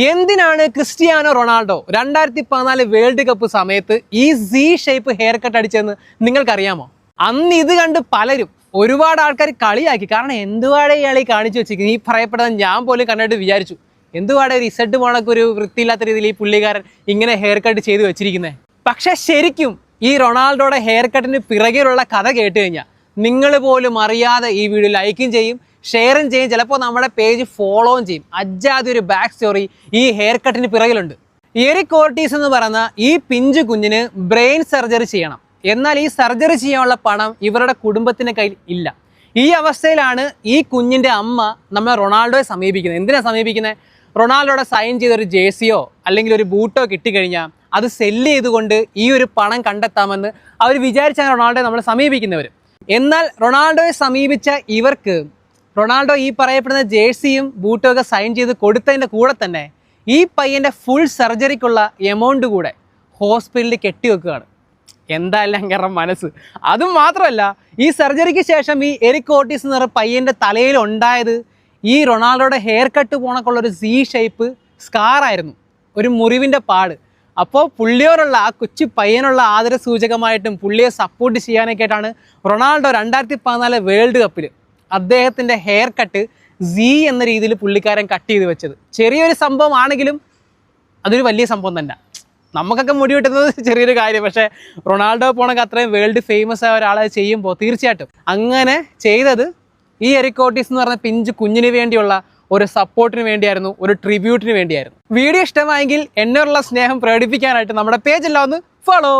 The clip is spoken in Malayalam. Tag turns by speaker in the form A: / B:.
A: എന്തിനാണ് ക്രിസ്ത്യാനോ റൊണാൾഡോ 2014 വേൾഡ് കപ്പ് സമയത്ത് ഈ സി ഷേപ്പ് ഹെയർ കട്ട് അടിച്ചതെന്ന് നിങ്ങൾക്കറിയാമോ? അന്ന് ഇത് കണ്ട് പലരും ഒരുപാട് ആൾക്കാർ കളിയാക്കി. കാരണം എന്തുവാടെ ഇയാളെ കാണിച്ചു വെച്ചിരിക്കുന്നത്, ഈ പറയപ്പെടുന്നത് ഞാൻ പോലും കണ്ടിട്ട് വിചാരിച്ചു എന്തുവാടെ ഒരു ഇസഡ് മോണൊക്കെ ഒരു വൃത്തിയില്ലാത്ത രീതിയിൽ ഈ പുള്ളിക്കാരൻ ഇങ്ങനെ ഹെയർ കട്ട് ചെയ്ത് വെച്ചിരിക്കുന്നത്. പക്ഷെ ശരിക്കും ഈ റൊണാൾഡോയുടെ ഹെയർ കട്ടിന് പിറകിലുള്ള കഥ കേട്ട് കഴിഞ്ഞാൽ നിങ്ങൾ പോലും അറിയാതെ ഈ വീഡിയോ ലൈക്കും ചെയ്യും, ഷെയറും ചെയ്യും, ചിലപ്പോൾ നമ്മുടെ പേജ് ഫോളോവും ചെയ്യും. അജാതി ഒരു ബാക്ക് സ്റ്റോറി ഈ ഹെയർ കട്ടിന് പിറകിലുണ്ട്. എറിക് ഓർട്ടീസ് എന്ന് പറയുന്ന ഈ പിഞ്ചു കുഞ്ഞിന് ബ്രെയിൻ സർജറി ചെയ്യണം. എന്നാൽ ഈ സർജറി ചെയ്യാനുള്ള പണം ഇവരുടെ കുടുംബത്തിൻ്റെ കയ്യിൽ ഇല്ല. ഈ അവസ്ഥയിലാണ് ഈ കുഞ്ഞിൻ്റെ അമ്മ നമ്മൾ റൊണാൾഡോയെ സമീപിക്കുന്നത്. എന്തിനാണ് സമീപിക്കുന്നത്? റൊണാൾഡോയുടെ സൈൻ ചെയ്തൊരു ജേഴ്സിയോ അല്ലെങ്കിൽ ഒരു ബൂട്ടോ കിട്ടിക്കഴിഞ്ഞാൽ അത് സെല്ല് ചെയ്തുകൊണ്ട് ഈ ഒരു പണം കണ്ടെത്താമെന്ന് അവർ വിചാരിച്ചാണ് റൊണാൾഡോയെ നമ്മൾ സമീപിക്കുന്നവർ. എന്നാൽ റൊണാൾഡോയെ സമീപിച്ച ഇവർക്ക് റൊണാൾഡോ ഈ പറയപ്പെടുന്ന ജേഴ്സിയും ബൂട്ടും ഒക്കെ സൈൻ ചെയ്ത് കൊടുത്തതിൻ്റെ കൂടെ തന്നെ ഈ പയ്യൻ്റെ ഫുൾ സർജറിക്കുള്ള എമൗണ്ട് കൂടെ ഹോസ്പിറ്റലിൽ കെട്ടിവെക്കുകയാണ്. എന്തായാലും അങ്ങനെ മനസ്സ്. അതും മാത്രമല്ല, ഈ സർജറിക്ക് ശേഷം ഈ എറിക് ഓർട്ടീസ് എന്ന് പറയുന്ന പയ്യൻ്റെ തലയിൽ ഉണ്ടായത് ഈ റൊണാൾഡോയുടെ ഹെയർ കട്ട് പോണക്കുള്ളൊരു സി ഷേപ്പ് സ്കാറായിരുന്നു, ഒരു മുറിവിൻ്റെ പാട്. അപ്പോൾ പുള്ളിയോടുള്ള ആ കൊച്ചു പയ്യനുള്ള ആദര സൂചകമായിട്ടും പുള്ളിയെ സപ്പോർട്ട് ചെയ്യാനൊക്കെ ആയിട്ടാണ് റൊണാൾഡോ 2014 വേൾഡ് കപ്പിൽ അദ്ദേഹത്തിൻ്റെ ഹെയർ കട്ട് സി എന്ന രീതിയിൽ പുള്ളിക്കാരൻ കട്ട് ചെയ്ത് വെച്ചത്. ചെറിയൊരു സംഭവം ആണെങ്കിലും അതൊരു വലിയ സംഭവം തന്നെ. നമുക്കൊക്കെ മുടി വെട്ടുന്നത് ചെറിയൊരു കാര്യം, പക്ഷേ റൊണാൾഡോ പോണക്ക് അത്രയും വേൾഡ് ഫേമസ് ആയ ഒരാളെ ചെയ്യുമ്പോൾ തീർച്ചയായിട്ടും അങ്ങനെ ചെയ്തത് ഈ എറിക് ഓർട്ടീസ് എന്ന് പറഞ്ഞ പിഞ്ച് കുഞ്ഞിന് വേണ്ടിയുള്ള ഒരു സപ്പോർട്ടിന് വേണ്ടിയായിരുന്നു, ഒരു ട്രിബ്യൂട്ടിന് വേണ്ടിയായിരുന്നു. വീഡിയോ ഇഷ്ടമായെങ്കിൽ എന്നോടുള്ള സ്നേഹം പ്രകടിപ്പിക്കാനായിട്ട് നമ്മുടെ പേജെല്ലാം ഒന്ന് ഫോളോ.